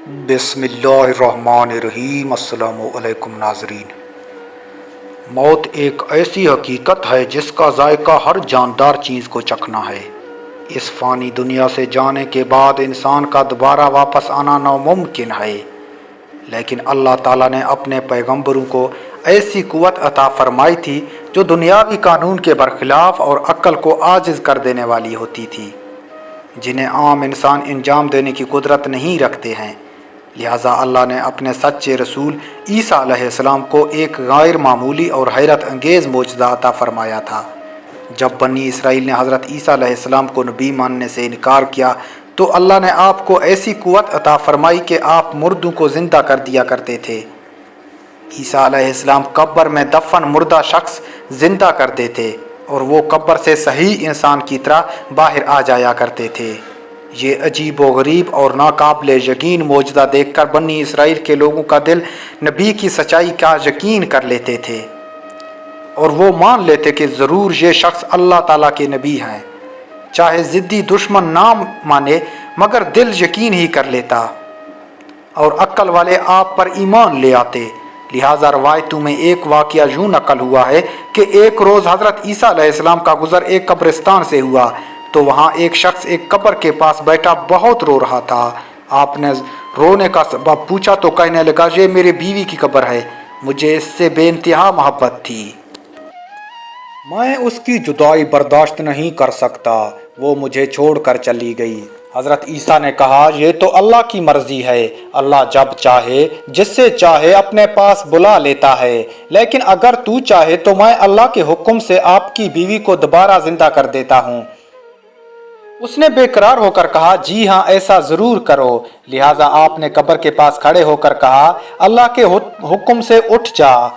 बिस्मिल्लाहिर्रहमानिर्रहीम। अस्सलामुअलैकुम नाज़रीन। मौत एक ऐसी हकीकत है जिसका जायका हर जानदार चीज़ को चखना है। इस फ़ानी दुनिया से जाने के बाद इंसान का दोबारा वापस आना नामुमकिन है, लेकिन अल्लाह ताला ने अपने पैगंबरों को ऐसी कुव्वत अता फरमाई थी जो दुनियावी कानून के बरखिलाफ़ और अक्ल को आजिज़ कर देने वाली होती थी, जिन्हें आम इंसान अंजाम देने की कुदरत नहीं रखते हैं। लिहाजा अल्लाह ने अपने सच्चे रसूल ईसा अलैहिस्सलाम को एक गैर मामूली और हैरत अंगेज़ मोजज़ा अता फ़रमाया था। जब बनी इसराइल ने हज़रत ईसा अलैहिस्सलाम को नबी मानने से इनकार किया तो अल्लाह ने आपको ऐसी कुव्वत अता फ़रमाई कि आप मुर्दों को ज़िंदा कर दिया करते थे। ईसा अलैहिस्सलाम कब्र में दफन मुर्दा शख्स ज़िंदा कर देते और वो कब्र से सही इंसान की तरह बाहर आ जाया करते थे। ये अजीब व गरीब और नाकाबिल यकीन मोजज़ा देखकर बनी इसराइल के लोगों का दिल नबी की सच्चाई का यकीन कर लेते थे और वो मान लेते कि ज़रूर ये शख्स अल्लाह ताला के नबी हैं। चाहे ज़िद्दी दुश्मन ना माने मगर दिल यकीन ही कर लेता और अक्ल वाले आप पर ईमान ले आते। लिहाजा रवायतों में एक वाक़या यूँ नकल हुआ है कि एक रोज़ हज़रत ईसा अलैहिस्सलाम का गुज़र एक कब्रिस्तान से हुआ तो वहाँ एक शख्स एक कब्र के पास बैठा बहुत रो रहा था। आपने रोने का सबब पूछा तो कहने लगा, ये मेरी बीवी की कब्र है, मुझे इससे बेइंतहा मोहब्बत थी, मैं उसकी जुदाई बर्दाश्त नहीं कर सकता, वो मुझे छोड़कर चली गई। हज़रत ईसा ने कहा, ये तो अल्लाह की मर्ज़ी है, अल्लाह जब चाहे जिससे चाहे अपने पास बुला लेता है, लेकिन अगर तू चाहे तो मैं अल्लाह के हुक्म से आपकी बीवी को दोबारा ज़िंदा कर देता हूँ। उसने बेकरार होकर कहा, जी हाँ, ऐसा ज़रूर करो। लिहाजा आपने कब्र के पास खड़े होकर कहा, अल्लाह के हुक्म से उठ जा।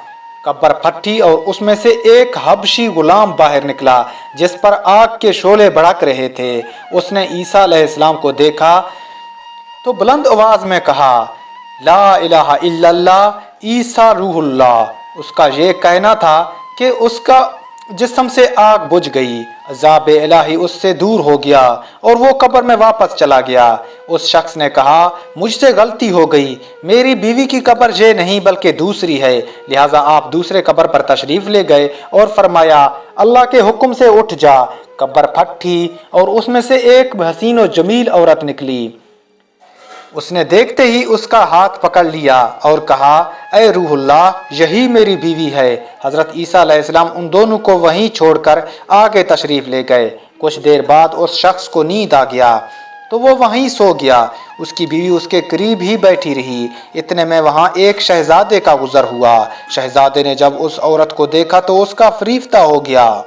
कब्र फटी और उसमें से एक हबशी गुलाम बाहर निकला जिस पर आग के शोले भड़क रहे थे। उसने ईसा अलैहिस्सलाम को देखा तो बुलंद आवाज़ में कहा, ला इलाहा इल्लल्लाह ईसा रूहुल्लाह। उसका ये कहना था कि उसका जिस्म से आग बुझ गई, अज़ाब इलाही उससे दूर हो गया और वो कब्र में वापस चला गया। उस शख्स ने कहा, मुझसे गलती हो गई, मेरी बीवी की कब्र ये नहीं बल्कि दूसरी है। लिहाजा आप दूसरे कब्र पर तशरीफ़ ले गए और फरमाया, अल्लाह के हुक्म से उठ जा। कब्र फटी और उसमें से एक हसीन और जमील औरत निकली। उसने देखते ही उसका हाथ पकड़ लिया और कहा, ए रूहुल्लाह, यही मेरी बीवी है। हज़रत ईसा अलैहिस्सलाम उन दोनों को वहीं छोड़कर आगे तशरीफ़ ले गए। कुछ देर बाद उस शख्स को नींद आ गया तो वो वहीं सो गया। उसकी बीवी उसके करीब ही बैठी रही। इतने में वहाँ एक शहजादे का गुज़र हुआ। शहजादे ने जब उस औरत को देखा तो उसका फरीफ्ता हो गया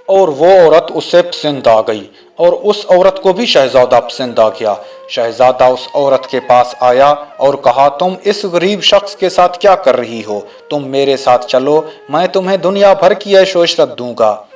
और वो औरत उससे पसंद आ गई और उस औरत को भी शहजादा पसंद आ गया। शहजादा उस औरत के पास आया और कहा, तुम इस गरीब शख्स के साथ क्या कर रही हो? तुम मेरे साथ चलो, मैं तुम्हें दुनिया भर की ऐश व इशरत दूंगा।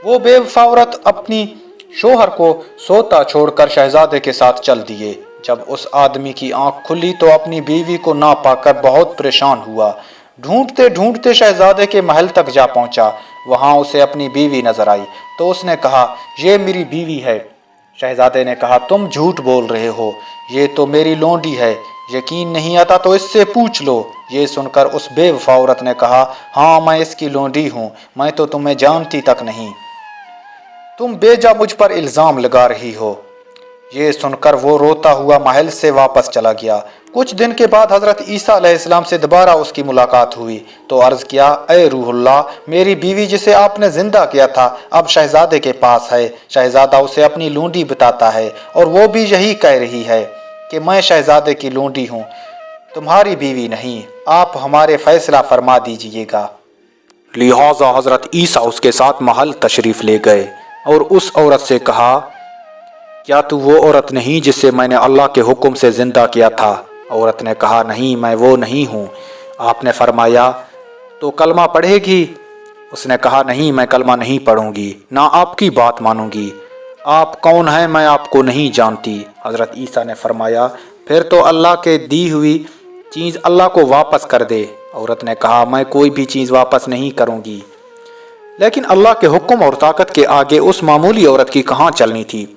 वो बेवफा औरत अपनी शोहर को सोता छोड़कर शहजादे के साथ चल दिए। जब उस आदमी की आंख खुली तो अपनी बीवी को ना पाकर बहुत परेशान हुआ। ढूंढते ढूंढते शहजादे के महल तक जा पहुंचा। वहां उसे अपनी बीवी नजर आई तो उसने कहा, ये मेरी बीवी है। शहजादे ने कहा, तुम झूठ बोल रहे हो, ये तो मेरी लोंडी है, यकीन नहीं आता तो इससे पूछ लो। ये सुनकर उस बेवफा औरत ने कहा, हाँ, मैं इसकी लोंडी हूँ, मैं तो तुम्हें जानती तक नहीं, तुम बेजा मुझ पर इल्ज़ाम लगा रही हो। ये सुनकर वो रोता हुआ महल से वापस चला गया। कुछ दिन के बाद हज़रत ईसा अलैहिस्सलाम से दोबारा उसकी मुलाकात हुई तो अर्ज़ किया, ए रूहुल्लाह, मेरी बीवी जिसे आपने ज़िंदा किया था अब शहजादे के पास है। शहजादा उसे अपनी लूंडी बताता है और वो भी यही कह रही है कि मैं शहजादे की लूंडी हूँ, तुम्हारी बीवी नहीं, आप हमारे फैसला फरमा दीजिएगा। लिहाजा हज़रत ईसा उसके साथ महल तशरीफ़ ले गए और उस औरत से कहा, क्या तू वो औरत नहीं जिसे मैंने अल्लाह के हुक्म से ज़िंदा किया था? औरत ने कहा, नहीं, मैं वो नहीं हूँ। आपने फरमाया, तो कलमा पढ़ेगी? उसने कहा, नहीं, मैं कलमा नहीं पढ़ूंगी, ना आपकी बात मानूंगी। आप कौन हैं? मैं आपको नहीं जानती। हज़रत ईसा ने फरमाया, फिर तो अल्लाह के दी हुई चीज़ अल्लाह को वापस कर दे। औरत ने कहा, मैं कोई भी चीज़ वापस नहीं करूँगी। लेकिन अल्लाह के हुक्म और ताकत के आगे उस मामूली औरत की कहाँ चलनी थी।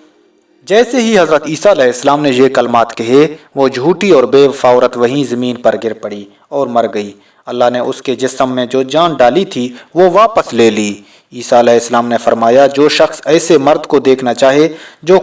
جیسے ہی حضرت عیسیٰ علیہ السلام نے یہ کلمات کہے، وہ جھوٹی اور بے وفا عورت وہیں زمین پر گر پڑی اور مر گئی۔ اللہ نے اس کے جسم میں جو جان ڈالی تھی وہ واپس لے لی۔ عیسیٰ علیہ السلام نے فرمایا، جو شخص ایسے مرد کو دیکھنا چاہے جو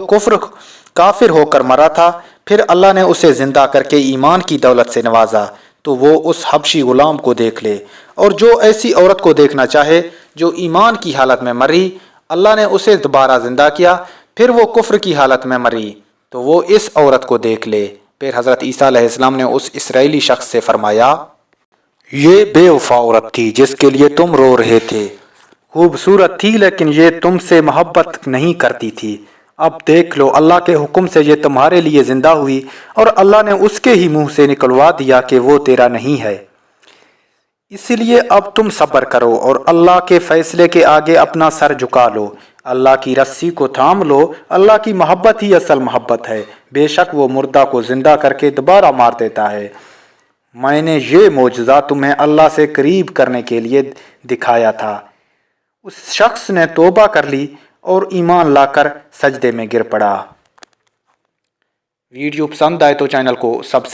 کافر ہو کر مرا تھا، پھر اللہ نے اسے زندہ کر کے ایمان کی دولت سے نوازا، تو وہ اس حبشی غلام کو دیکھ لے، اور جو ایسی عورت کو دیکھنا چاہے جو ایمان کی حالت میں مری، اللہ نے اسے دوبارہ زندہ کیا، پھر وہ کفر کی حالت میں مری، تو وہ اس عورت کو دیکھ لے۔ پھر حضرت عیسیٰ علیہ السلام نے اس اسرائیلی شخص سے فرمایا، یہ بے وفا عورت تھی جس کے لیے تم رو رہے تھے، خوبصورت تھی لیکن یہ تم سے محبت نہیں کرتی تھی، اب دیکھ لو اللہ کے حکم سے یہ تمہارے لیے زندہ ہوئی، اور اللہ نے اس کے ہی منہ سے نکلوا دیا کہ وہ تیرا نہیں ہے، اس لیے اب تم صبر کرو اور اللہ کے فیصلے کے آگے اپنا سر جھکا لو، اللہ کی رسی کو تھام لو، اللہ کی محبت ہی اصل محبت ہے، بے شک وہ مردہ کو زندہ کر کے دوبارہ مار دیتا ہے۔ میں نے یہ معجزہ تمہیں اللہ سے قریب کرنے کے لیے دکھایا تھا۔ اس شخص نے توبہ کر لی اور ایمان لا کر سجدے میں گر پڑا۔ ویڈیو پسند آئے تو چینل کو سبسکرائب